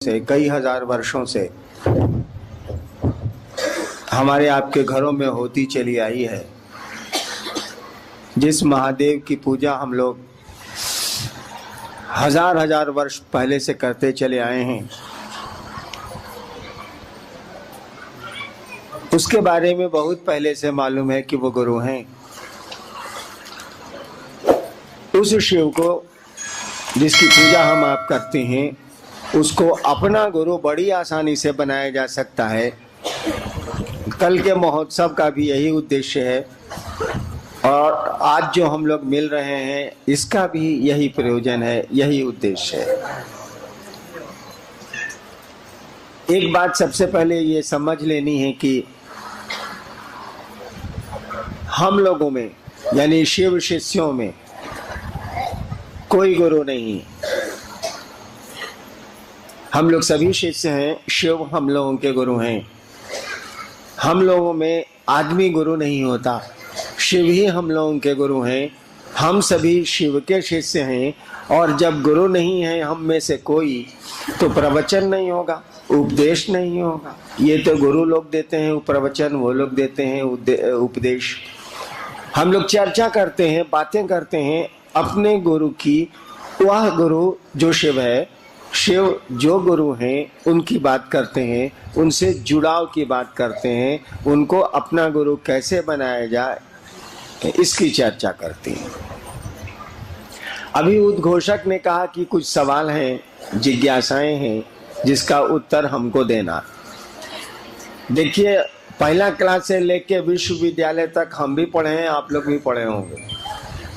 से, कई हजार वर्षों से हमारे आपके घरों में होती चली आई है। जिस महादेव की पूजा हम लोग हजार हजार वर्ष पहले से करते चले आए हैं, उसके बारे में बहुत पहले से मालूम है कि वो गुरु हैं। उस शिव को जिसकी पूजा हम आप करते हैं, उसको अपना गुरु बड़ी आसानी से बनाया जा सकता है। कल के महोत्सव का भी यही उद्देश्य है और आज जो हम लोग मिल रहे हैं इसका भी यही प्रयोजन है, यही उद्देश्य है। एक बात सबसे पहले ये समझ लेनी है कि हम लोगों में यानी शिव शिष्यों में कोई गुरु नहीं। हम लोग सभी शिष्य हैं, शिव हम लोगों के गुरु हैं। हम लोगों में आदमी गुरु नहीं होता, शिव ही हम लोगों के गुरु हैं। हम सभी शिव के शिष्य हैं और जब गुरु नहीं है हम में से कोई, तो प्रवचन नहीं होगा, उपदेश नहीं होगा। ये तो गुरु लोग देते हैं प्रवचन, वो लोग देते हैं उपदेश। हम लोग चर्चा करते हैं, बातें करते हैं अपने गुरु की। वह गुरु जो शिव है, शिव जो गुरु हैं उनकी बात करते हैं, उनसे जुड़ाव की बात करते हैं, उनको अपना गुरु कैसे बनाया जाए इसकी चर्चा करते हैं। अभी उद्घोषक ने कहा कि कुछ सवाल हैं, जिज्ञासाएं हैं जिसका उत्तर हमको देना। देखिए, पहला क्लास से लेके विश्वविद्यालय तक हम भी पढ़े हैं, आप लोग भी पढ़े होंगे।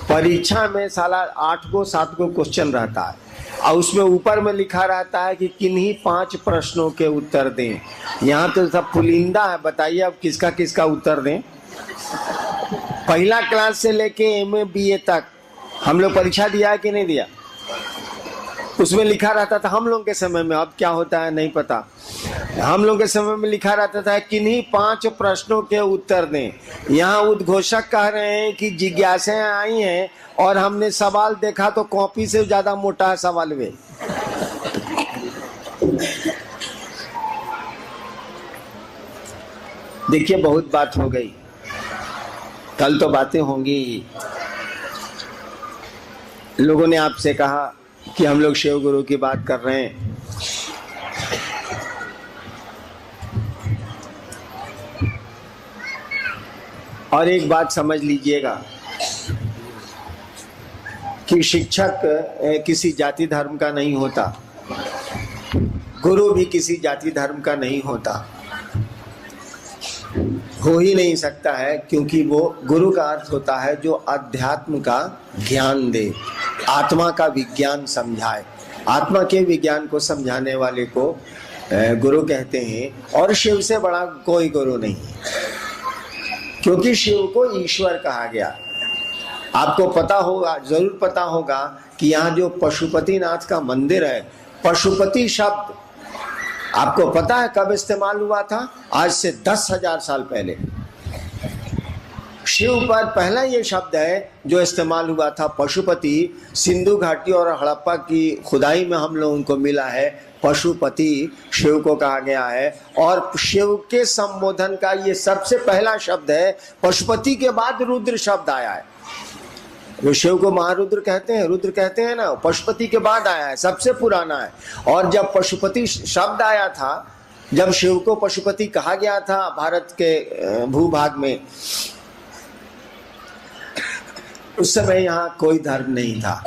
परीक्षा में साला 8 को 7 को क्वेश्चन रहता है और उसमें ऊपर में लिखा रहता है कि किन्हीं 5 प्रश्नों के उत्तर दें। यहाँ तो सब पुलिंदा है, बताइए अब किसका किसका उत्तर दें। पहला क्लास से लेके एमए बीए तक हम लोग परीक्षा दिया है कि नहीं दिया? उसमें लिखा रहता था हम लोग के समय में, अब क्या होता है नहीं पता। हम लोग के समय में लिखा रहता था किन्हीं 5 प्रश्नों के उत्तर दें। यहाँ उद्घोषक कह रहे हैं कि जिज्ञासाएं आई हैं और हमने सवाल देखा तो कॉपी से ज्यादा मोटा है सवाल वे। देखिए, बहुत बात हो गई, कल तो बातें होंगी ही। लोगों ने आपसे कहा कि हम लोग शिव गुरु की बात कर रहे हैं। और एक बात समझ लीजिएगा कि शिक्षक किसी जाति धर्म का नहीं होता, गुरु भी किसी जाति धर्म का नहीं होता, हो ही नहीं सकता है, क्योंकि वो गुरु का अर्थ होता है जो अध्यात्म का ज्ञान दे, आत्मा का विज्ञान समझाए। आत्मा के विज्ञान को समझाने वाले को गुरु कहते हैं। और शिव से बड़ा कोई गुरु नहीं, क्योंकि शिव को ईश्वर कहा गया। आपको पता होगा, जरूर पता होगा कि यहाँ जो पशुपतिनाथ का मंदिर है, पशुपति शब्द आपको पता है कब इस्तेमाल हुआ था? आज से 10,000 साल पहले शिव पर पहला ये शब्द है जो इस्तेमाल हुआ था, पशुपति। सिंधु घाटी और हड़प्पा की खुदाई में हम लोगों को मिला है, पशुपति शिव को कहा गया है। और शिव के संबोधन का ये सबसे पहला शब्द है। पशुपति के बाद रुद्र शब्द आया है। वो शिव को महारुद्र कहते हैं, रुद्र कहते हैं ना, पशुपति के बाद आया है, सबसे पुराना है। और जब पशुपति शब्द आया था, जब शिव को पशुपति कहा गया था भारत के भूभाग में, उस समय यहाँ कोई धर्म नहीं था।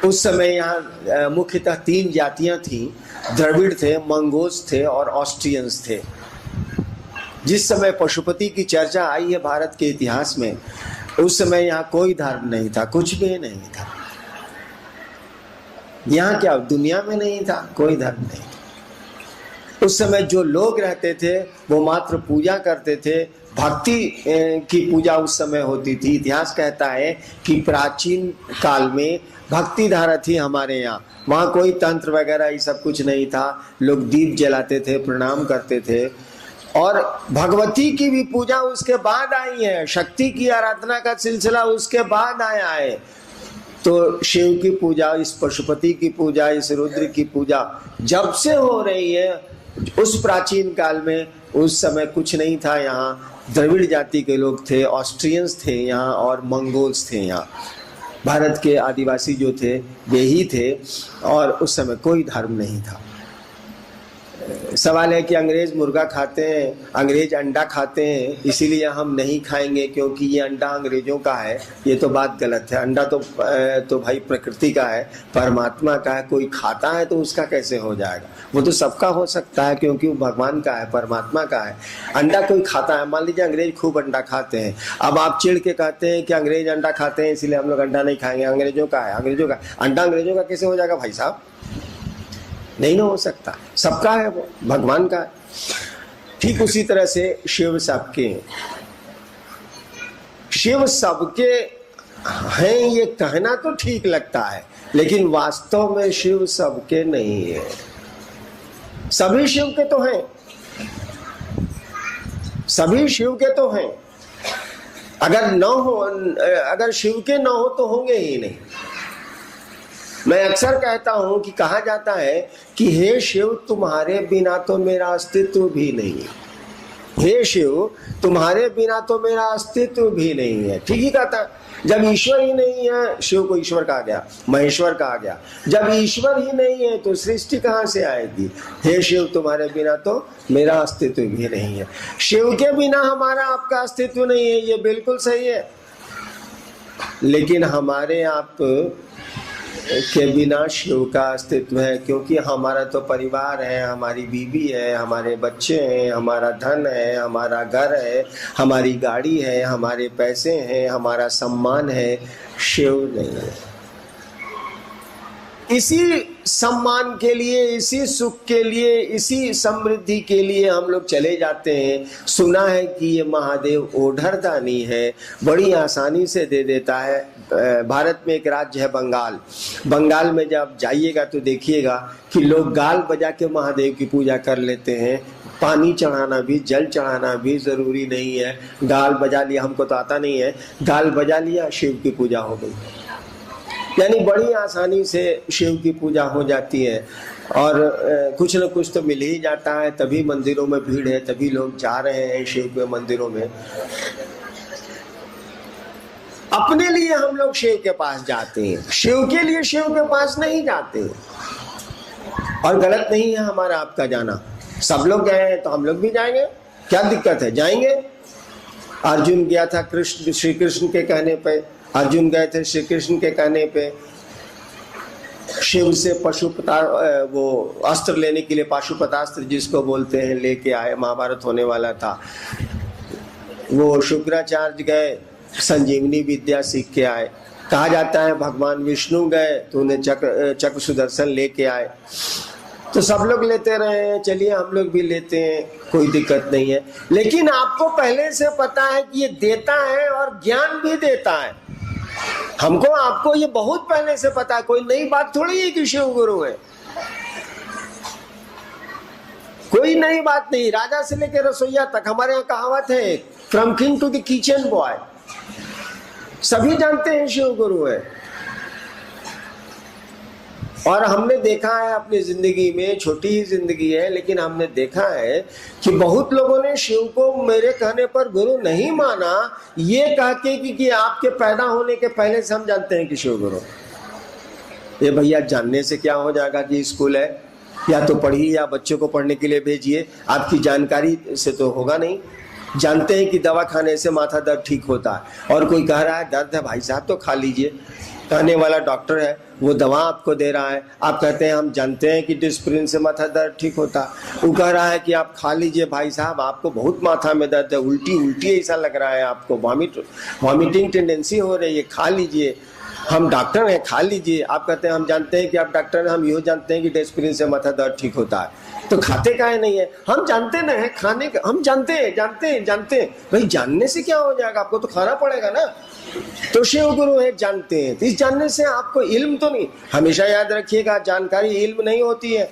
उस समय यहाँ मुख्यतः 3 जातियां थीं, द्रविड़ थे, मंगोज थे और ऑस्ट्रियंस थे। जिस समय पशुपति की चर्चा आई है भारत के इतिहास में, उस समय यहाँ कोई धर्म नहीं था, कुछ भी नहीं था। यहाँ क्या दुनिया में नहीं था, कोई धर्म नहीं था। उस समय जो लोग रहते थे वो मात्र पूजा करते थे, भक्ति की पूजा उस समय होती थी। इतिहास कहता है कि प्राचीन काल में भक्ति धारा थी हमारे यहाँ। वहाँ कोई तंत्र वगैरह ये सब कुछ नहीं था। लोग दीप जलाते थे, प्रणाम करते थे। और भगवती की भी पूजा उसके बाद आई है, शक्ति की आराधना का सिलसिला उसके बाद आया है। तो शिव की पूजा, इस पशुपति की पूजा, इस रुद्र की पूजा जब से हो रही है, उस प्राचीन काल में, उस समय कुछ नहीं था। यहाँ द्रविड़ जाति के लोग थे, ऑस्ट्रियंस थे यहाँ, और मंगोल्स थे यहाँ। भारत के आदिवासी जो थे वे ही थे, और उस समय कोई धर्म नहीं था। सवाल है कि अंग्रेज मुर्गा खाते हैं, अंग्रेज अंडा खाते हैं, इसीलिए हम नहीं खाएंगे क्योंकि ये अंडा अंग्रेजों का है। ये तो बात गलत है। अंडा तो भाई प्रकृति का है, परमात्मा का है। कोई खाता है तो उसका कैसे हो जाएगा? वो तो सबका हो सकता है क्योंकि वो भगवान का है, परमात्मा का है। अंडा कोई खाता है, मान लीजिए अंग्रेज खूब अंडा खाते हैं, अब आप चिढ़ के कहते हैं कि अंग्रेज अंडा खाते हैं इसलिए हम लोग अंडा नहीं खाएंगे, अंग्रेजों का है, अंग्रेजों का। अंडा अंग्रेजों का कैसे हो जाएगा भाई साहब? नहीं ना हो सकता। सबका है, वो भगवान का है। ठीक उसी तरह से शिव सबके हैं। शिव सबके हैं ये कहना तो ठीक लगता है, लेकिन वास्तव में शिव सबके नहीं है। सभी शिव के तो हैं, सभी शिव के तो हैं। अगर न हो, अगर शिव के न हो तो होंगे ही नहीं। मैं अक्सर कहता हूं कि कहा जाता है कि हे शिव तुम्हारे बिना तो मेरा अस्तित्व भी नहीं है। हे शिव तुम्हारे बिना तो मेरा अस्तित्व भी नहीं है। ठीक ही कहता। जब ईश्वर ही नहीं है, शिव को ईश्वर कहा गया, महेश्वर कहा गया। जब ईश्वर ही नहीं है तो सृष्टि कहां से आएगी? हे शिव तुम्हारे बिना तो मेरा अस्तित्व भी नहीं है। शिव के बिना हमारा आपका अस्तित्व नहीं है, ये बिल्कुल सही है। लेकिन हमारे आप के बिना शिव का अस्तित्व है, क्योंकि हमारा तो परिवार है, हमारी बीवी है, हमारे बच्चे हैं, हमारा धन है, हमारा घर है, हमारी गाड़ी है, हमारे पैसे हैं, हमारा सम्मान है। शिव नहीं है। इसी सम्मान के लिए, इसी सुख के लिए, इसी समृद्धि के लिए हम लोग चले जाते हैं। सुना है कि ये महादेव ओढ़रदानी है, बड़ी आसानी से दे देता है। भारत में एक राज्य है बंगाल। बंगाल में जब जाइएगा तो देखिएगा कि लोग गाल बजा के महादेव की पूजा कर लेते हैं। पानी चढ़ाना भी, जल चढ़ाना भी जरूरी नहीं है। गाल बजा लिया, हमको तो आता नहीं है, गाल बजा लिया, शिव की पूजा हो गई। यानी बड़ी आसानी से शिव की पूजा हो जाती है। और कुछ न कुछ तो मिल ही जाता है, तभी मंदिरों में भीड़ है, तभी लोग जा रहे हैं शिव के मंदिरों में। अपने लिए हम लोग शिव के पास जाते हैं, शिव के लिए शिव के पास नहीं जाते। और गलत नहीं है हमारा आपका जाना। सब लोग गए हैं तो हम लोग भी जाएंगे, क्या दिक्कत है? जाएंगे। अर्जुन गया था कृष्ण, श्री कृष्ण के कहने पे। अर्जुन गए थे श्री कृष्ण के कहने पे शिव से वो अस्त्र लेने के लिए, पाशुपतास्त्र जिसको बोलते हैं, लेके आए। महाभारत होने वाला था। वो शुक्राचार्य गए, संजीवनी विद्या सीख के आए। कहा जाता है भगवान विष्णु गए तो उन्हें चक्र सुदर्शन लेके आए। तो सब लोग लेते रहे, चलिए हम लोग भी लेते हैं, कोई दिक्कत नहीं है। लेकिन आपको पहले से पता है कि ये देता है और ज्ञान भी देता है। हमको आपको ये बहुत पहले से पता है, कोई नई बात थोड़ी है कि शिव गुरु है। कोई नई बात नहीं। राजा से लेकर रसोईया तक, हमारे यहाँ कहावत है, from king to the kitchen boy, सभी जानते हैं शिव गुरु है। और हमने देखा है अपनी जिंदगी में, छोटी ही जिंदगी है, लेकिन हमने देखा है कि बहुत लोगों ने शिव को मेरे कहने पर गुरु नहीं माना, ये कह के कि आपके पैदा होने के पहले से हम जानते हैं कि शिव गुरु। ये भैया जानने से क्या हो जाएगा कि स्कूल है, या तो पढ़िए या बच्चों को पढ़ने के लिए भेजिए, आपकी जानकारी से तो होगा नहीं। जानते हैं कि दवा खाने से माथा दर्द ठीक होता है, और कोई कह रहा है दर्द है भाई साहब तो खा लीजिए, कहने वाला डॉक्टर है, वो दवा आपको दे रहा है, आप कहते हैं हम जानते हैं कि डिस्प्रिन से माथा दर्द ठीक होता है। वो कह रहा है कि आप खा लीजिए भाई साहब, आपको बहुत माथा में दर्द है, उल्टी ऐसा लग रहा है, आपको वॉमिटिंग टेंडेंसी हो रही है, खा लीजिए, हम डॉक्टर हैं, खा लीजिए। आप कहते हैं हम जानते हैं कि आप डॉक्टर हैं, हम यूँ जानते हैं कि डिस्प्रिन से माथा दर्द ठीक होता है, तो खाते काहे नहीं है? हम जानते ना है खाने का, हम जानते हैं भाई। जानने से क्या हो जाएगा, आपको तो खाना पड़ेगा ना। तो शिव गुरु है, जानते हैं, तो इस जानने से आपको इल्म तो नहीं। हमेशा याद रखिएगा, जानकारी इल्म नहीं होती है,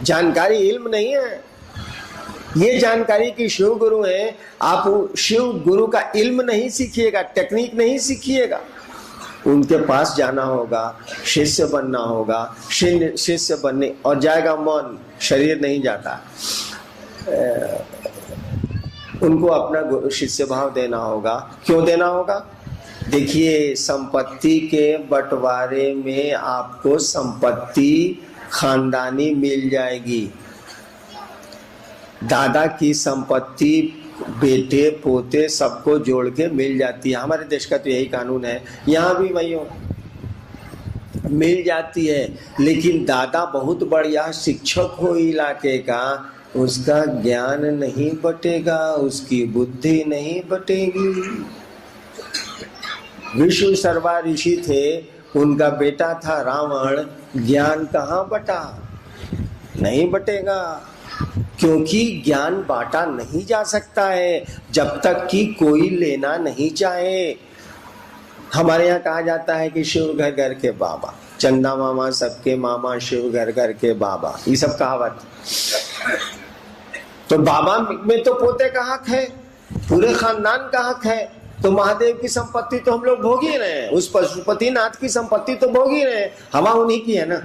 जानकारी इल्म नहीं है। ये जानकारी कि शिव गुरु हैं, आप शिव गुरु का इल्म नहीं सीखिएगा, टेक्निक नहीं सीखिएगा, उनके पास जाना होगा, शिष्य बनना होगा, शिष्य बनने और जाएगा मन, शरीर नहीं जाता। उनको अपना शिष्य भाव देना होगा। क्यों देना होगा? देखिए, संपत्ति के बंटवारे में आपको संपत्ति खानदानी मिल जाएगी। दादा की संपत्ति बेटे पोते सबको जोड़ के मिल जाती है। हमारे देश का तो यही कानून है, यहाँ भी वही हो, मिल जाती है। लेकिन दादा बहुत बढ़िया शिक्षक हो इलाके का, उसका ज्ञान नहीं बटेगा, उसकी बुद्धि नहीं बटेगी। विष्णु शर्मा ऋषि थे, उनका बेटा था रावण, ज्ञान कहाँ बटा? नहीं बटेगा, क्योंकि ज्ञान बांटा नहीं जा सकता है जब तक कि कोई लेना नहीं चाहे। हमारे यहाँ कहा जाता है कि शिव घर घर के बाबा, चंदा मामा सबके मामा, शिव घर घर के बाबा, ये सब कहावत। तो बाबा में तो पोते का हक है, पूरे खानदान का हक है। तो महादेव की संपत्ति तो हम लोग भोग ही रहे हैं, उस पशुपतिनाथ की संपत्ति तो भोग ही रहे हैं। हवा उन्हीं की है ना,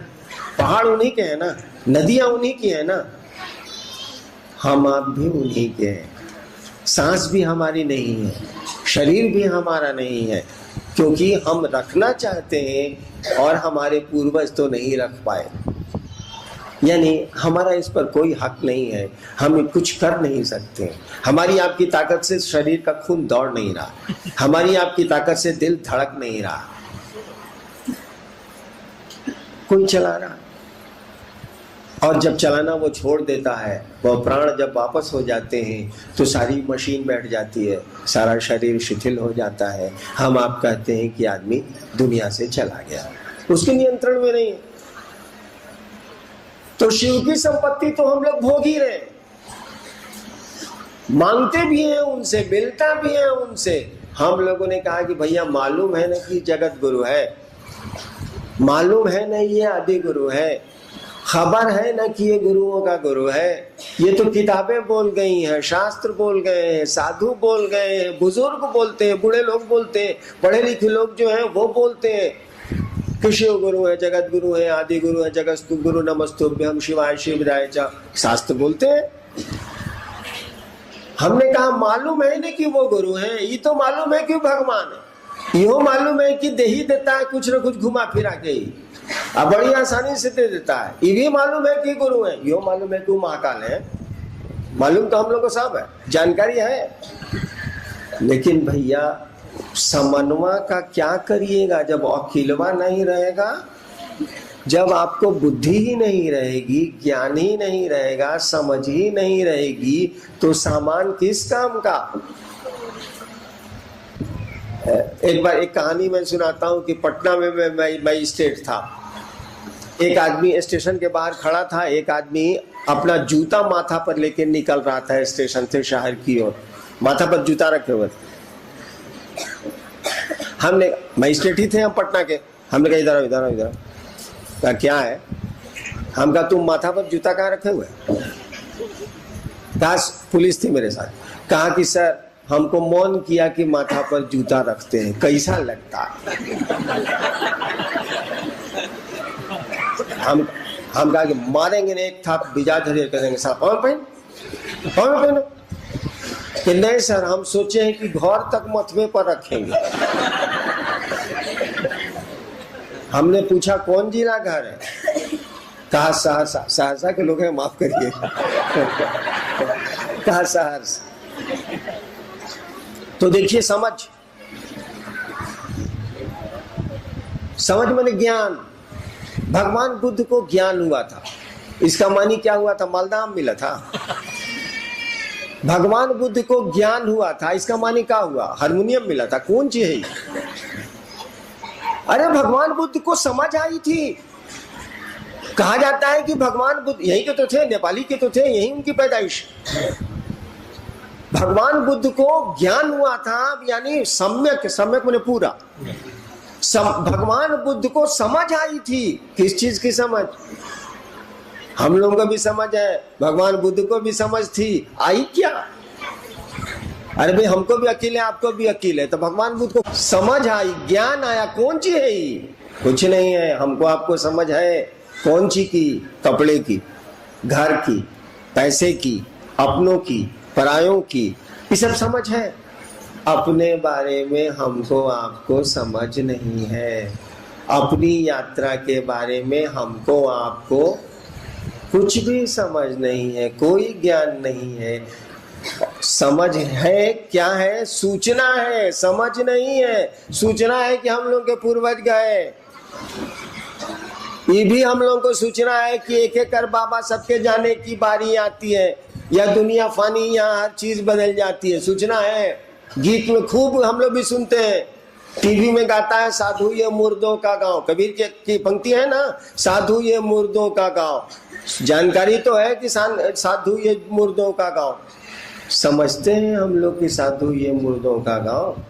पहाड़ उन्हीं के है ना, नदियां उन्हीं की है ना, हम आप भी उन्हीं के हैं। सांस भी हमारी नहीं है, शरीर भी हमारा नहीं है, क्योंकि हम रखना चाहते हैं और हमारे पूर्वज तो नहीं रख पाए। यानी हमारा इस पर कोई हक नहीं है, हम कुछ कर नहीं सकते। हमारी आपकी ताकत से शरीर का खून दौड़ नहीं रहा, हमारी आपकी ताकत से दिल धड़क नहीं रहा, कोई चला रहा। और जब चलाना वो छोड़ देता है, वो प्राण जब वापस हो जाते हैं तो सारी मशीन बैठ जाती है, सारा शरीर शिथिल हो जाता है। हम आप कहते हैं कि आदमी दुनिया से चला गया, उसके नियंत्रण में नहीं है। तो शिव की संपत्ति तो हम लोग भोग ही रहे, मांगते भी हैं उनसे, मिलता भी है उनसे। हम लोगों ने कहा कि भैया मालूम है ना कि जगत गुरु है, मालूम है ना ये आदि गुरु है, खबर है ना कि ये गुरुओं का गुरु है। ये तो किताबें बोल गई हैं, शास्त्र बोल गए हैं, साधु बोल गए हैं, बुजुर्ग बोलते हैं, बूढ़े लोग बोलते हैं, पढ़े लिखे लोग जो हैं वो बोलते हैं कि शिव गुरु है, जगत गुरु है, आदि गुरु है, जगस्तु गुरु नमस्तुभ्यं शिवाय शिवराय च, शास्त्र बोलते हैं। हमने कहा मालूम है ना कि वो गुरु है, ये तो मालूम है कि भगवान है, यो मालूम है कि दे ही देता है कुछ न कुछ घुमा फिरा के ही, अब बड़ी आसानी से दे देता है। ये भी मालूम है कि गुरु है, यो मालूम है कि महाकाल है, मालूम तो हम लोग को सब है, जानकारी है। लेकिन भैया समन्वय का क्या करिएगा जब अखिलवा नहीं रहेगा, जब आपको बुद्धि ही नहीं रहेगी, ज्ञान ही नहीं रहेगा, समझ ही नहीं रहेगी, तो सामान किस काम का। एक बार एक कहानी मैं सुनाता हूँ कि पटना में मैं स्टेट था। एक आदमी स्टेशन के बाहर खड़ा था, एक आदमी अपना जूता माथा पर लेके निकल रहा था स्टेशन से शहर की ओर, माथा पर जूता रखे हुए। हमने मजिस्ट्रेट ही थे हम पटना के, हमने कहा इधर इधर इधर, कहा क्या है? हम कहा तुम माथा पर जूता कहाँ रखे हुए? कहा पुलिस थी मेरे साथ। कहा कि सर हमको मौन किया कि माथा पर जूता रखते हैं, कैसा लगता? हम कहा कि मारेंगे ने एक था बिजा धरिए करेंगे साहब, और पहन कि नहीं सर हम सोचे हैं कि घर तक मथवे पर रखेंगे। हमने पूछा कौन जिला घर है? कहा सहरसा। सहरसा के लोग हैं, माफ करिए। कहा सहरसा। तो देखिए समझ माने ज्ञान। भगवान बुद्ध को ज्ञान हुआ था, इसका मानी क्या हुआ था? मालदा आम मिला था। भगवान बुद्ध को ज्ञान हुआ था, इसका मानी क्या हुआ? हारमोनियम मिला था। कौन चीज है? अरे भगवान बुद्ध को समझ आई थी। कहा जाता है कि भगवान बुद्ध यहीं के तो थे, नेपाली के तो थे, यहीं उनकी पैदाइश। भगवान बुद्ध को ज्ञान हुआ था, यानी सम्यक, सम्यक माने पूरा। भगवान बुद्ध को समझ आई थी। किस चीज की समझ? हम लोगों को भी समझ है, भगवान बुद्ध को भी समझ थी, आई क्या? अरे भाई हमको भी अकील है, आपको भी अकील है, तो भगवान बुद्ध को समझ आई, ज्ञान आया, कौन सी है ये? कुछ नहीं है। हमको आपको समझ है कौन सी की? कपड़े की, घर की, पैसे की, अपनों की, परायों की, ये सब समझ है। अपने बारे में हमको आपको समझ नहीं है। अपनी यात्रा के बारे में हमको आपको कुछ भी समझ नहीं है, कोई ज्ञान नहीं है। समझ है क्या है? सूचना है, समझ नहीं है। सूचना है कि हम लोग के पूर्वज गए, ये भी हम लोगों को सूचना है कि एक एक कर बाबा सबके जाने की बारी आती है, या दुनिया फानी, यहाँ हर चीज बदल जाती है। सूचना है। गीत में खूब हम लोग भी सुनते हैं, टीवी में गाता है साधु ये मुर्दों का गांव, कबीर की पंक्ति है ना, साधु ये मुर्दों का गांव। जानकारी तो है कि साधु ये मुर्दों का गांव। समझते हैं हम लोग कि साधु ये मुर्दों का गांव?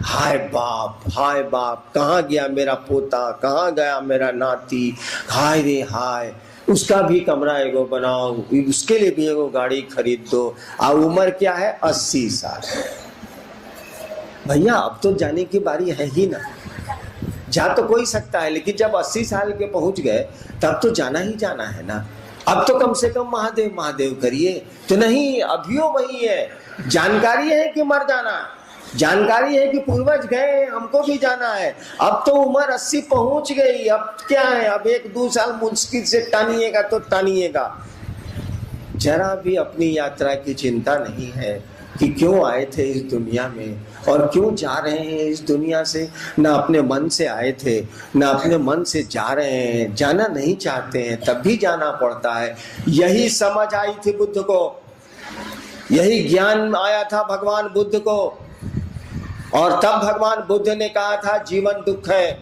हाय बाप, हाय बाप, कहाँ गया मेरा पोता, कहाँ गया मेरा नाती, हाय रे हाय। उसका भी कमरा एगो बनाओ, उसके लिए भी एगो गाड़ी खरीद दो। और उम्र क्या है? 80 साल। भैया अब तो जाने की बारी है ही ना। जा तो कोई सकता है, लेकिन जब 80 साल के पहुंच गए तब तो जाना ही जाना है ना। अब तो कम से कम महादेव महादेव करिए। तो नहीं, अभियो वही है। जानकारी है कि मर जाना, जानकारी है कि पूर्वज गए, हमको भी जाना है। अब तो उम्र 80 पहुंच गई, अब क्या है? अब 1-2 साल मुश्किल से टानिएगा तो टानिएगा। जरा भी अपनी यात्रा की चिंता नहीं है कि क्यों आए थे इस दुनिया में और क्यों जा रहे हैं इस दुनिया से। ना अपने मन से आए थे, ना अपने मन से जा रहे हैं। जाना नहीं चाहते हैं तब भी जाना पड़ता है। यही समझ आई थी बुद्ध को, यही ज्ञान आया था भगवान बुद्ध को। और तब भगवान बुद्ध ने कहा था जीवन दुख है।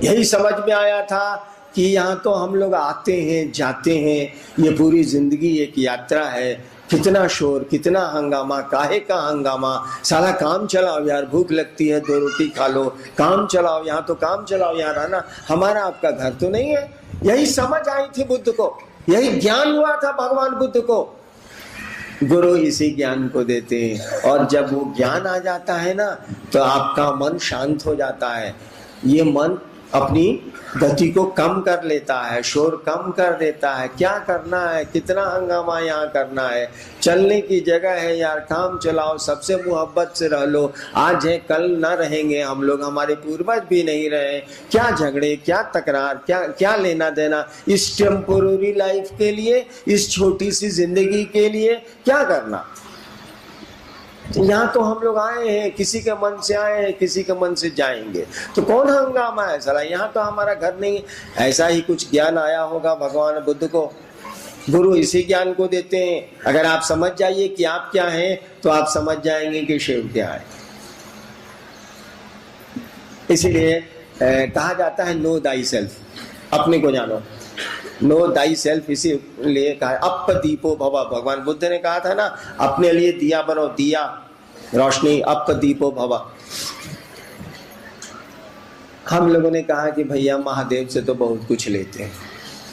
यही समझ में आया था कि यहाँ तो हम लोग आते हैं जाते हैं, ये पूरी जिंदगी एक यात्रा है। कितना शोर, कितना हंगामा, काहे का हंगामा। सारा काम चलाओ यार, भूख लगती है 2 रोटी खा लो, काम चलाओ, यहाँ तो काम चलाओ यार, है ना, हमारा आपका घर तो नहीं है। यही समझ आई थी बुद्ध को, यही ज्ञान हुआ था भगवान बुद्ध को। गुरु इसी ज्ञान को देते हैं, और जब वो ज्ञान आ जाता है ना तो आपका मन शांत हो जाता है। ये मन अपनी गति को कम कर लेता है, शोर कम कर देता है। क्या करना है, कितना हंगामा यहाँ करना है, चलने की जगह है यार, काम चलाओ, सबसे मोहब्बत से रह लो। आज है कल ना रहेंगे हम लोग, हमारे पूर्वज भी नहीं रहे। क्या झगड़े, क्या तकरार, क्या लेना देना इस टेम्पोररी लाइफ के लिए, इस छोटी सी जिंदगी के लिए क्या करना। यहाँ तो हम लोग आए हैं, किसी के मन से आए हैं, किसी के मन से जाएंगे, तो कौन हंगामा है साला, यहाँ तो हमारा घर नहीं है। ऐसा ही कुछ ज्ञान आया होगा भगवान बुद्ध को। गुरु इसी ज्ञान को देते हैं। अगर आप समझ जाइए कि आप क्या हैं तो आप समझ जाएंगे कि शिव क्या है। इसीलिए कहा जाता है नो दाई सेल्फ, अपने को जानो। नो दाई सेल्फ इसीलिए कहा, अप दीपो भव। भगवान बुद्ध ने कहा था ना, अपने लिए दिया बनो, दिया रोशनी, अप दीपो भव। हम लोगों ने कहा कि भैया महादेव से तो बहुत कुछ लेते हैं,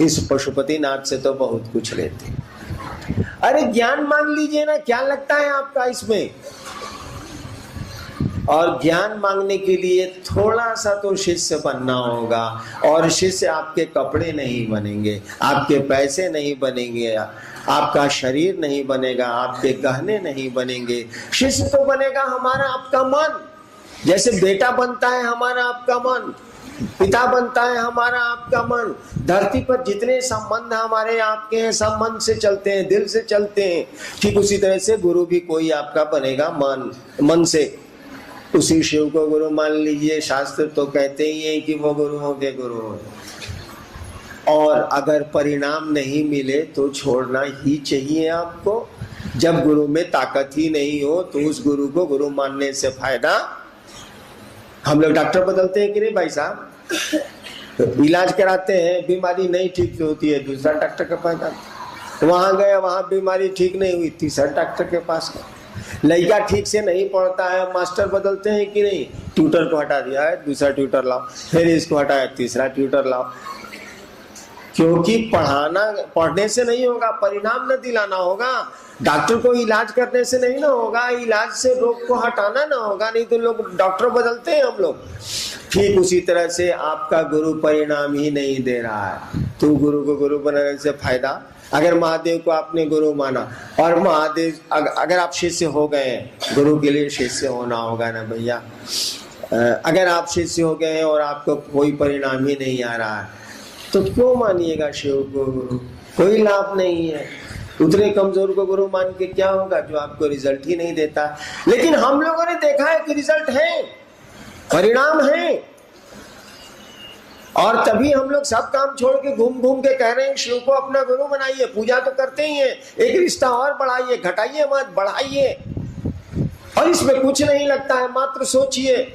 इस पशुपतिनाथ से तो बहुत कुछ लेते हैं। अरे ज्ञान मांग लीजिए ना, क्या लगता है आपका इसमें। और ज्ञान मांगने के लिए थोड़ा सा तो शिष्य बनना होगा, और शिष्य आपके कपड़े नहीं बनेंगे, आपके पैसे नहीं बनेंगे, आपका शरीर नहीं बनेगा, आपके गहने नहीं बनेंगे। शिष्य तो बनेगा हमारा आपका मन। जैसे बेटा बनता है हमारा आपका मन, पिता बनता है हमारा आपका मन। धरती पर जितने संबंध हमारे आपके हैं सब मन से चलते हैं, दिल से चलते हैं। ठीक उसी तरह से गुरु भी कोई आपका बनेगा मन से। उसी शिव को गुरु मान लीजिए। शास्त्र तो कहते ही हैं कि वो गुरुओं के गुरु हो, और अगर परिणाम नहीं मिले तो छोड़ना ही चाहिए आपको। जब गुरु में ताकत ही नहीं हो तो उस गुरु को गुरु मानने से फायदा। हम लोग डॉक्टर बदलते हैं कि नहीं भाई साहब, तो इलाज कराते हैं, बीमारी नहीं ठीक होती है, दूसरा डॉक्टर के पास जाते, वहां गए, वहां बीमारी ठीक नहीं हुई, तीसरा डॉक्टर के पास गए। लड़का ठीक से नहीं पढ़ता है, मास्टर बदलते हैं कि नहीं, ट्यूटर को हटा दिया है, दूसरा ट्यूटर लाओ, फिर इसको हटाया, तीसरा ट्यूटर लाओ। क्योंकि पढ़ने से नहीं होगा, परिणाम न दिलाना होगा। डॉक्टर को इलाज करने से नहीं ना होगा, इलाज से रोग को हटाना ना होगा, नहीं तो लोग डॉक्टर बदलते हैं हम लोग। ठीक उसी तरह से आपका गुरु परिणाम ही नहीं दे रहा है, तो गुरु को गुरु बनाने से फायदा। अगर महादेव को आपने गुरु माना और महादेव अगर आप शिष्य हो गए, गुरु के लिए शिष्य होना होगा ना भैया। अगर आप शिष्य हो गए और आपको कोई परिणाम ही नहीं आ रहा है, तो क्यों मानिएगा शिव को गुरु? कोई लाभ नहीं है। उतने कमजोर को गुरु मान के क्या होगा जो आपको रिजल्ट ही नहीं देता। लेकिन हम लोगों ने देखा है कि रिजल्ट है, परिणाम है, और तभी हम लोग सब काम छोड़ के घूम घूम के कह रहे हैं शिव को अपना गुरु बनाइए। पूजा तो करते ही हैं, एक रिश्ता और बढ़ाइए, घटाइए मत, बढ़ाइए। और इसमें कुछ नहीं लगता है, मात्र सोचिए।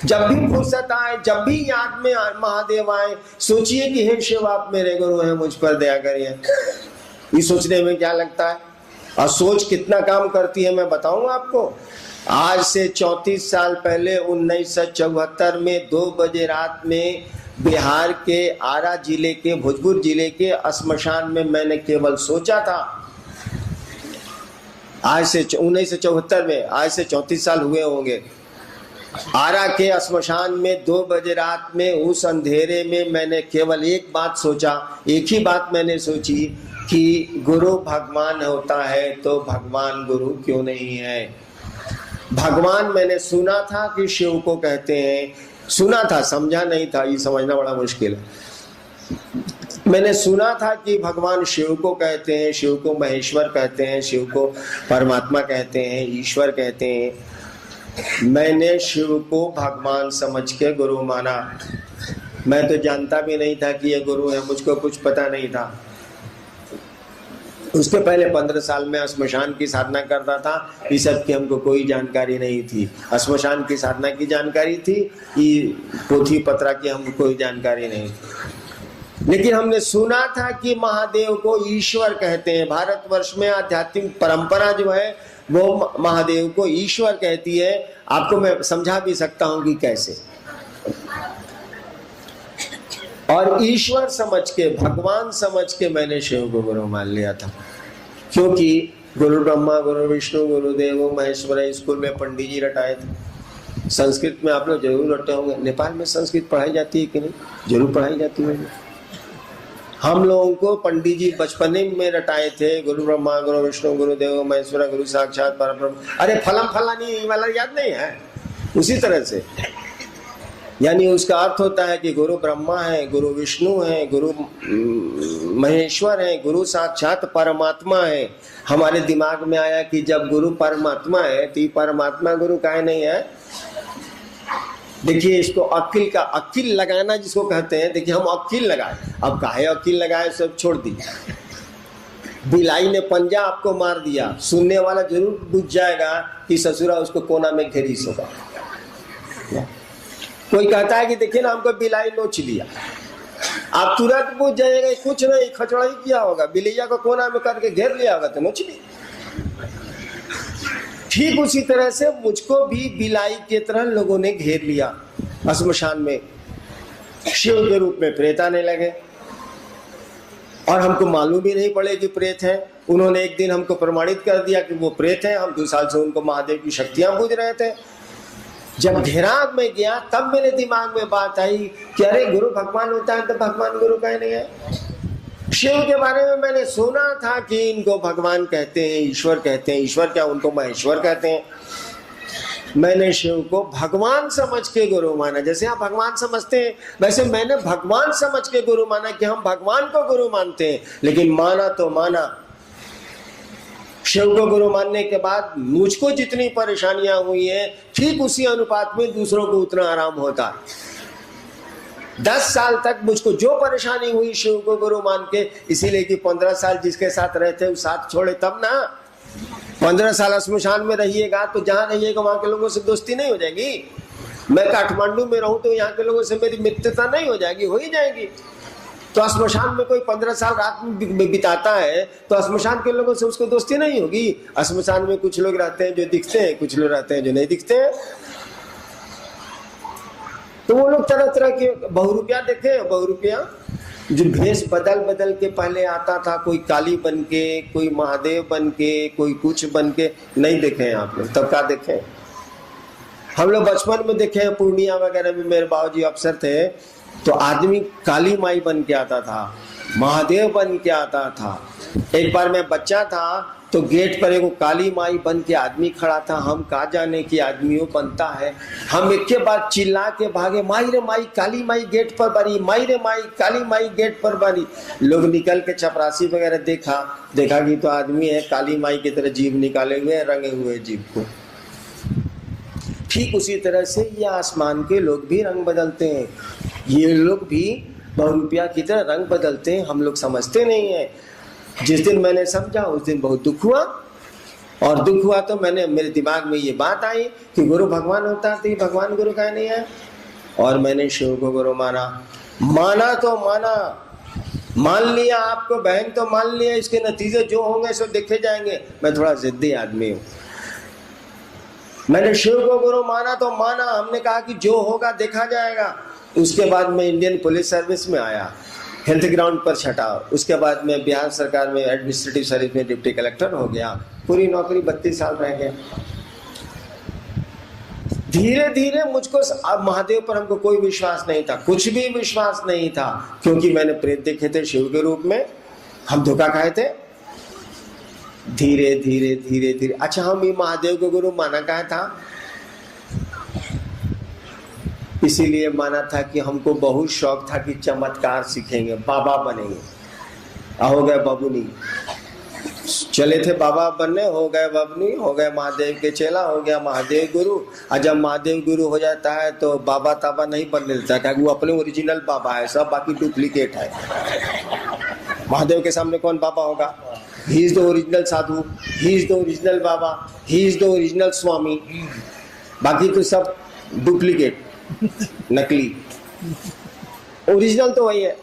जब भी फुर्सत आए, जब भी याद में महादेव आए, सोचिए कि हे शिव आप मेरे गुरु हैं, मुझ पर दया करिए। ये सोचने में क्या लगता है? और सोच कितना काम करती है मैं बताऊं आपको। आज से 34 साल पहले 1974 में 2 बजे रात में बिहार के आरा जिले के, भोजपुर जिले के श्मशान में मैंने केवल सोचा था। आज से 1974 में, आज से 34 साल हुए होंगे। आरा के श्मशान में 2 बजे रात में उस अंधेरे में मैंने केवल एक बात सोचा, एक ही बात मैंने सोची कि गुरु भगवान होता है तो भगवान गुरु क्यों नहीं है। भगवान मैंने सुना था कि शिव को कहते हैं, सुना था, समझा नहीं था, ये समझना बड़ा मुश्किल है। मैंने सुना था कि भगवान शिव को कहते हैं, शिव को महेश्वर कहते हैं, शिव को परमात्मा कहते हैं, ईश्वर कहते हैं। मैंने शिव को भगवान समझ के गुरु माना। मैं तो जानता भी नहीं था कि ये गुरु है, मुझको कुछ पता नहीं था। उसके पहले 15 साल में श्मशान की साधना करता था, इस सब की हमको कोई जानकारी नहीं थी। श्मशान की साधना की जानकारी थी, ये पोथी पत्रा की हमको कोई जानकारी नहीं थी। लेकिन हमने सुना था कि महादेव को ईश्वर कहते हैं। भारतवर्ष में आध्यात्मिक परंपरा जो है वो महादेव को ईश्वर कहती है। आपको मैं समझा भी सकता हूं कि कैसे। और ईश्वर समझ के, भगवान समझ के मैंने शिव को गुरु मान लिया था। क्योंकि गुरु ब्रह्मा गुरु विष्णु गुरुदेव महेश्वर स्कूल में पंडित जी रटाए थे। संस्कृत में आप लोग जरूर रटे होंगे। नेपाल में संस्कृत पढ़ाई जाती है कि नहीं? जरूर पढ़ाई जाती है। हम लोगों को पंडित जी बचपने में रटाए थे, गुरु ब्रह्मा गुरु विष्णु गुरुदेव महेश्वर गुरु साक्षात परब्रह्म। अरे फलम फलानी वाला याद नहीं है? उसी तरह से यानी उसका अर्थ होता है कि गुरु ब्रह्मा है, गुरु विष्णु है, गुरु महेश्वर है, गुरु साक्षात परमात्मा है। हमारे दिमाग में आया कि जब गुरु परमात्मा है तो ये परमात्मा गुरु काहे नहीं है? देखिए इसको अकिल का, अकिल लगाना जिसको कहते हैं। देखिए हम अकिल लगाए, अब काहे अकिल लगाए सब छोड़ दी। बिलाई ने पंजा आपको मार दिया, सुनने वाला जरूर बुझ जाएगा कि ससुरा उसको कोना में घेरीस होगा। कोई कहता है कि देखिए ना हमको बिलाई नोच लिया, आप तुरंत पूछ जाएगा कुछ नहीं, खचड़ा ही किया होगा, बिलैया को कोना में करके घेर लिया होगा तो नोच लिया। ठीक उसी तरह से मुझको भी बिलाई की तरह लोगों ने घेर लिया। श्मशान में शिव के रूप में प्रेत आने लगे और हमको मालूम भी नहीं पड़े कि प्रेत है। उन्होंने एक दिन हमको प्रमाणित कर दिया कि वो प्रेत है। हम 2 साल से उनको महादेव की शक्तियां पूज रहे थे। जब घेराव में गया तब मेरे दिमाग में बात आई कि अरे गुरु भगवान होता है तो भगवान गुरु कहीं नहीं है। शिव के बारे में मैंने सुना था कि इनको भगवान कहते हैं, ईश्वर कहते हैं। ईश्वर क्या, उनको महेश्वर कहते हैं। मैंने शिव को भगवान समझ के गुरु माना। जैसे आप भगवान समझते हैं वैसे मैंने भगवान समझ के गुरु माना कि हम भगवान को गुरु मानते हैं। लेकिन माना तो माना, शिव को गुरु मानने के बाद मुझको जितनी परेशानियां हुई हैं ठीक उसी अनुपात में दूसरों को उतना आराम होता। 10 साल तक मुझको जो परेशानी हुई शिव को गुरु मान के, इसीलिए कि 15 साल जिसके साथ रहते उस साथ छोड़े तब ना। 15 साल श्मशान में रहिएगा तो जहां रहिएगा वहां के लोगों से दोस्ती नहीं हो जाएगी। मैं काठमांडू में रहूं तो यहाँ के लोगों से मेरी मित्रता नहीं हो जाएगी? हो ही जाएगी। तो श्मशान में कोई 15 साल रात में बिताता है तो श्मशान के लोगों से उसको दोस्ती नहीं होगी। श्मशान में कुछ लोग रहते हैं जो दिखते हैं, कुछ लोग रहते हैं जो नहीं दिखते हैं। तो वो लोग तरह तरह के बहुरूपिया देखे, बहुरूपिया जो भेष बदल बदल के पहले आता था, कोई काली बन के, कोई महादेव बन के, कोई कुछ बन के, नहीं देखे हैं आप लोग? तब क्या देखे? हम लोग बचपन में देखे हैं, पूर्णिया वगैरह में मेरे बाबूजी अफसर थे, तो आदमी काली माई बन के आता था, महादेव बन के आता था। एक बार मैं बच्चा था तो गेट पर एगो काली माई बन के आदमी खड़ा था। हम कहा जाने की आदमियों बनता है। हम एक के बाद चिल्ला के भागे, माई रे माई, काली माई गेट पर बनी, माई रे माई, काली माई गेट पर बनी। लोग निकल के चपरासी वगैरह देखा कि तो आदमी है, काली माई की तरह जीभ निकाले हुए, रंगे हुए जीभ को। ठीक उसी तरह से ये आसमान के लोग भी रंग बदलते हैं, ये लोग भी बहुरूपिया की तरह रंग बदलते हैं, हम लोग समझते नहीं है। जिस दिन मैंने समझा उस दिन बहुत दुख हुआ, और दुख हुआ तो मेरे दिमाग में ये बात आई कि गुरु भगवान होता तो भगवान गुरु का नहीं है। और मैंने शिव को गुरु माना तो माना, मान लिया आपको बहन तो मान लिया, इसके नतीजे जो होंगे सो देखे जाएंगे। मैं थोड़ा जिद्दी आदमी हूँ। मैंने शिव को गुरु माना तो माना, हमने कहा कि जो होगा देखा जाएगा। उसके बाद मैं इंडियन पुलिस सर्विस में आया, हेल्थ ग्राउंड पर छटा। उसके बाद मैं बिहार सरकार में एडमिनिस्ट्रेटिव सर्विस में डिप्टी कलेक्टर हो गया। पूरी नौकरी 32 साल रह गया। धीरे धीरे मुझको अब महादेव पर हमको कोई विश्वास नहीं था, कुछ भी विश्वास नहीं था, क्योंकि मैंने प्रेत देखे थे शिव के रूप में, हम धोखा खाए थे। धीरे धीरे धीरे धीरे अच्छा, हम ये महादेव को गुरु माना कहा था, इसीलिए माना था कि हमको बहुत शौक था कि चमत्कार सीखेंगे, बाबा बनेंगे। हो गए बबुनी, चले थे बाबा बनने, हो गए बबुनी, हो गए महादेव के चेला, हो गया महादेव गुरु। और जब महादेव गुरु हो जाता है तो बाबा ताबा नहीं बनने देता, क्योंकि वो अपने ओरिजिनल बाबा है, सब बाकी डुप्लीकेट है। महादेव के सामने कौन बाबा होगा? He is the original sadhu, he is the original baba, he is the original swami, बाकी तो सब डुप्लीकेट, नकली। ओरिजिनल तो वही है।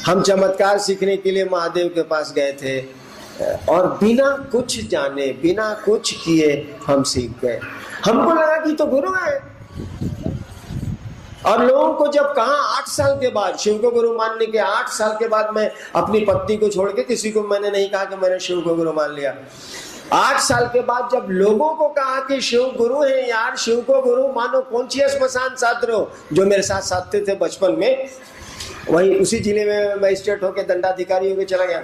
हम चमत्कार सीखने के लिए महादेव के पास गए थे, और बिना कुछ जाने, बिना कुछ किए हम सीख गए। हमको लगा कि तो गुरु है। और लोगों को जब कहा 8 साल के बाद, शिव को गुरु मानने के 8 साल के बाद, मैं अपनी पत्नी को छोड़ के किसी को मैंने नहीं कहा कि मैंने शिव को गुरु मान लिया। 8 साल के बाद जब लोगों को कहा कि शिव गुरु है, यार शिव को गुरु मानो, कौन सी स्मशान छात्र हो, जो मेरे साथ साथते थे बचपन में, वहीं उसी जिले में मजिस्ट्रेट होकर दंडाधिकारी होकर चला गया।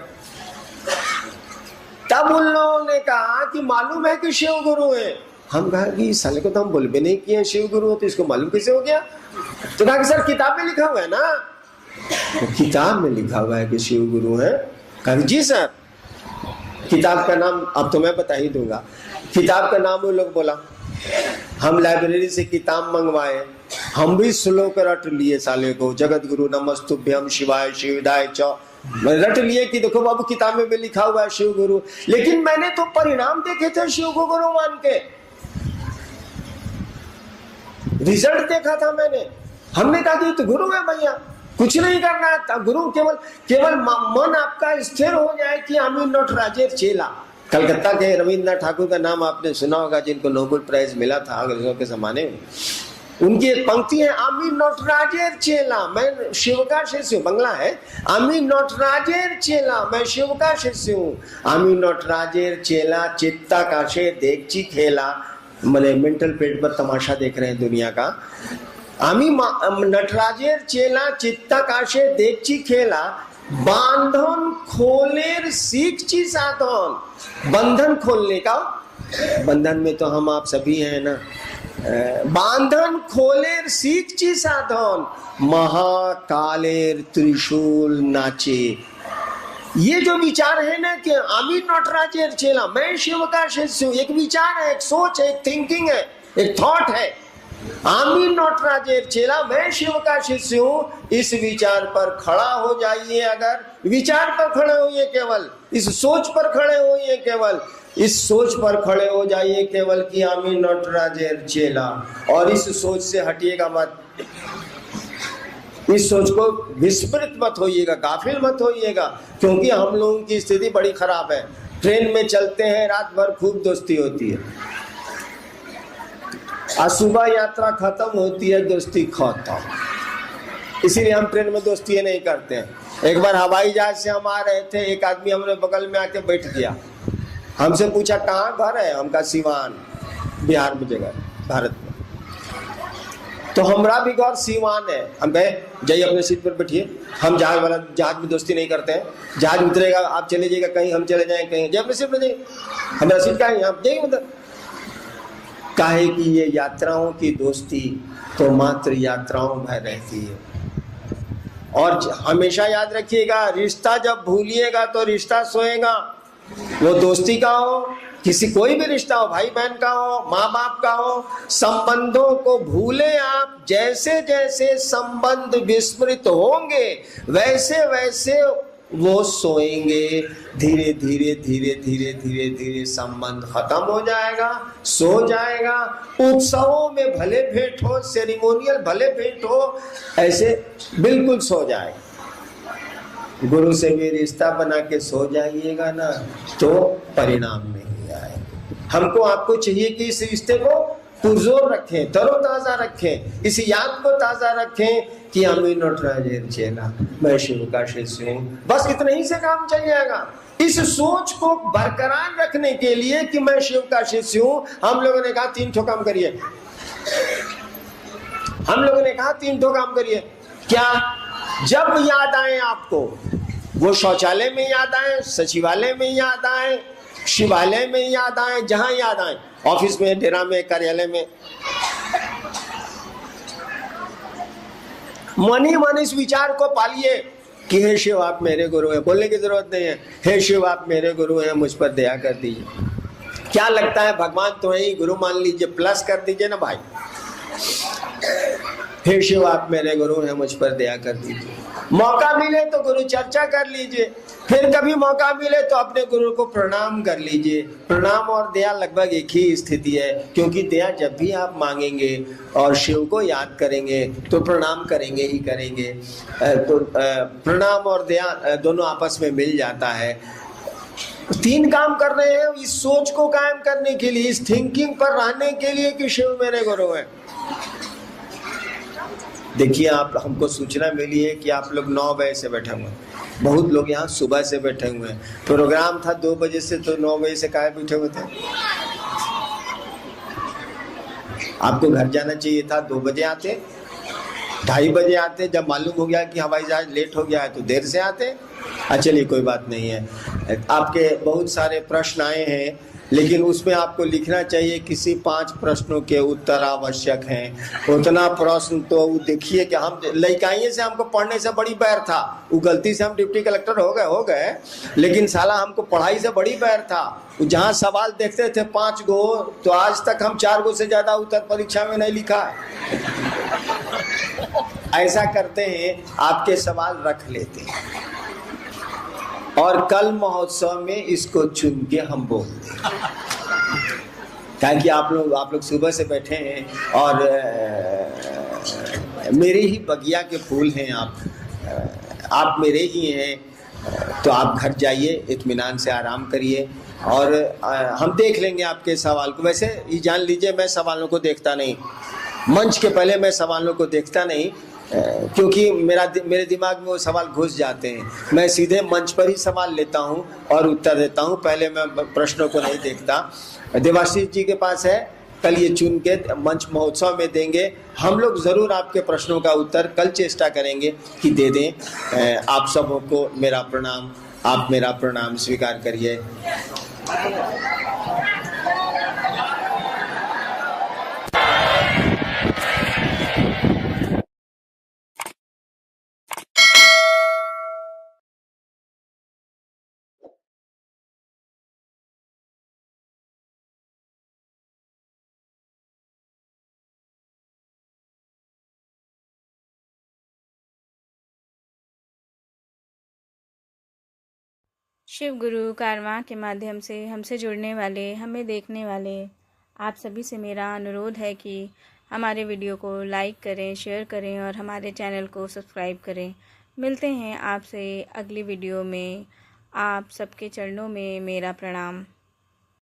तब उन लोगों ने कहा कि मालूम है कि शिव गुरु है। हम कहा कि साले को तो हम बोल भी नहीं किए शिव गुरु हो, तो इसको मालूम कैसे हो गया? तो कहा कि सर किताब में लिखा हुआ है ना। तो किताब में लिखा हुआ है कि शिव गुरु है। कहा जी सर, किताब का नाम अब तो मैं बता ही दूंगा। किताब का नाम वो लोग बोला, हम लाइब्रेरी से किताब मंगवाए, हम भी श्लोक रट लिए साले को, जगत गुरु नमस्तुभ्यम शिवाय शिवदाय च, रट लिए कि देखो बाबू किताब में भी लिखा हुआ है शिव गुरु। लेकिन मैंने तो परिणाम देखे थे शिव को गुरु मान के, रिजल्ट देखा था मैंने। हमने कहा कि तो गुरु है भैया, कुछ नहीं करना है, गुरु केवल मन आपका स्थिर हो जाए कि आमी नॉट राजेर चेला। कलकत्ता के रविंद्रनाथ ठाकुर का नाम आपने सुना होगा, जिनको नोबेल प्राइज मिला था अंग्रेजों के जमाने में। उनकी एक पंक्ति है, आमी नॉट राजेर चेला, मैं शिव का शिष्य हूँ। बंगला है, आमी नॉट राजेर चेला, मैं शिव का शिष्य हूँ। आमी नॉट राजेर चेला, चित्ता काशे देखची खेला, मैंने मेंटल पेट पर तमाशा देख रहे हैं दुनिया का। आमी नटराजेर चेला, चित्ता काशे देखची खेला, बांधन खोलेर सीखची साधन। बंधन खोलने का, बंधन में तो हम आप सभी हैं ना। बांधन खोलेर सीखची साधन, महाकालेर त्रिशूल नाचे। ये जो विचार है ना कि आमी नटराजेर चेला, मैं शिव का शिष्य हूँ, एक विचार है, एक सोच है, एक थिंकिंग है, एक थॉट है। आमी नटराजेर चेला, मैं शिव का शिष्य हूँ, इस विचार पर खड़ा हो जाइए। अगर विचार पर खड़े होइए, केवल इस सोच पर खड़े होइए, केवल इस सोच पर खड़े हो जाइए केवल कि आमी नटराजेर चेला, और इस सोच से हटिएगा मत। इस सोच को विस्मृत मत होइएगा, गाफिल मत होइएगा, क्योंकि हम लोगों की स्थिति बड़ी खराब है। ट्रेन में चलते हैं, रात भर खूब दोस्ती होती है, आज सुबह यात्रा खत्म होती है, दोस्ती खत्म। इसीलिए हम ट्रेन में दोस्ती नहीं करते हैं। एक बार हवाई जहाज से हम आ रहे थे, एक आदमी हमारे बगल में आके बैठ गया, हमसे पूछा कहाँ घर है, हम कहा सीवान, बिहार में जगह, भारत में। तो हमारा भी घर सीवान है। हम कहे जाइए अपने सीट पर बैठिए, हम जहाज में दोस्ती नहीं करते हैं। जहाज उतरेगा, आप चले जाइएगा कहीं, हम चले जाएं कहीं, जाइए अपने सीट पर जाइए, हमारा सीट कहाँ है, आप जाइए उधर। काहे कि ये यात्राओं की दोस्ती तो मात्र यात्राओं में रहती है। और हमेशा याद रखिएगा, रिश्ता जब भूलिएगा तो रिश्ता सोएगा। वो दोस्ती का हो, किसी कोई भी रिश्ता हो, भाई बहन का हो, माँ बाप का हो, संबंधों को भूले आप। जैसे जैसे संबंध विस्मृत होंगे वैसे वैसे वो सोएंगे। धीरे धीरे धीरे धीरे धीरे धीरे संबंध खत्म हो जाएगा, सो जाएगा। उत्सवों में भले भेंट हो, सेरिमोनियल भले भेंट हो, ऐसे बिल्कुल सो जाएगा। गुरु से भी रिश्ता बना के सो जाइएगा ना तो परिणाम नहीं आएगा। हमको आपको चाहिए कि इस रिश्ते को पुरजोर रखें, तरोताजा रखें, इस याद को ताजा रखें कि अमीन नटराजेर चेला, मैं शिव का शिष्य हूँ। बस इतना ही से काम चल जाएगा। इस सोच को बरकरार रखने के लिए कि मैं शिव का शिष्य हूँ, हम लोगों ने कहा 3 ठो काम करिए। हम लोगों ने कहा 3 ठो काम करिए। क्या? जब याद आए आपको, वो शौचालय में याद आए, सचिवालय में याद आए, शिवालय में याद आए, जहां याद आए, ऑफिस में, डेरा में, कार्यालय में, मन ही मन इस विचार को पालिए कि हे शिव आप मेरे गुरु हैं। बोलने की जरूरत नहीं है, हे शिव आप मेरे गुरु हैं, मुझ पर दया कर दीजिए। क्या लगता है, भगवान तुम्हें ही गुरु मान लीजिए, प्लस कर दीजिए ना भाई। हे शिव आप मेरे गुरु हैं, मुझ पर दया कर दीजिए। मौका मिले तो गुरु चर्चा कर लीजिए, फिर कभी मौका मिले तो अपने गुरु को प्रणाम कर लीजिए। प्रणाम और दया लगभग एक ही स्थिति है, क्योंकि दया जब भी आप मांगेंगे और शिव को याद करेंगे तो प्रणाम करेंगे ही करेंगे। तो प्रणाम और दया दोनों आपस में मिल जाता है। 3 काम कर रहे हैं इस सोच को कायम करने के लिए, इस थिंकिंग पर रहने के लिए कि शिव मेरे गुरु हैं। देखिए, आप हमको सूचना मिली है कि आप लोग 9 बजे से बैठे हुए हैं, बहुत लोग यहाँ सुबह से बैठे हुए हैं। प्रोग्राम था 2 बजे से, तो 9 बजे से काहे बैठे हुए थे? आपको घर जाना चाहिए था, 2 बजे आते, 2:30 बजे आते। जब मालूम हो गया कि हवाई जहाज लेट हो गया है तो देर से आते। चलिए कोई बात नहीं है। आपके बहुत सारे प्रश्न आए हैं, लेकिन उसमें आपको लिखना चाहिए किसी 5 प्रश्नों के उत्तर आवश्यक हैं। उतना प्रश्न तो देखिए कि हम लइकाइए से हमको पढ़ने से बड़ी बैर था। वो गलती से हम डिप्टी कलेक्टर हो गए, लेकिन साला हमको पढ़ाई से बड़ी बैर था। जहाँ सवाल देखते थे 5 गो, तो आज तक हम 4 गो से ज्यादा उत्तर परीक्षा में नहीं लिखा। ऐसा करते हैं, आपके सवाल रख लेते हैं और कल महोत्सव में इसको चुन के हम बोलते हैं। ताकि आप लोग सुबह से बैठे हैं और मेरे ही बगिया के फूल हैं, आप मेरे ही हैं। तो आप घर जाइए, इत्मीनान से आराम करिए और हम देख लेंगे आपके सवाल को। वैसे ये जान लीजिए, मैं सवालों को देखता नहीं, मंच के पहले मैं सवालों को देखता नहीं, क्योंकि मेरे दिमाग में वो सवाल घुस जाते हैं। मैं सीधे मंच पर ही सवाल लेता हूं और उत्तर देता हूं, पहले मैं प्रश्नों को नहीं देखता। देवाशीष जी के पास है, कल ये चुन के मंच महोत्सव में देंगे। हम लोग ज़रूर आपके प्रश्नों का उत्तर कल चेष्टा करेंगे कि दे दें। आप सबों को मेरा प्रणाम, आप मेरा प्रणाम स्वीकार करिए। शिव गुरु कारवां के माध्यम से हमसे जुड़ने वाले, हमें देखने वाले आप सभी से मेरा अनुरोध है कि हमारे वीडियो को लाइक करें, शेयर करें और हमारे चैनल को सब्सक्राइब करें। मिलते हैं आपसे अगली वीडियो में। आप सबके चरणों में मेरा प्रणाम।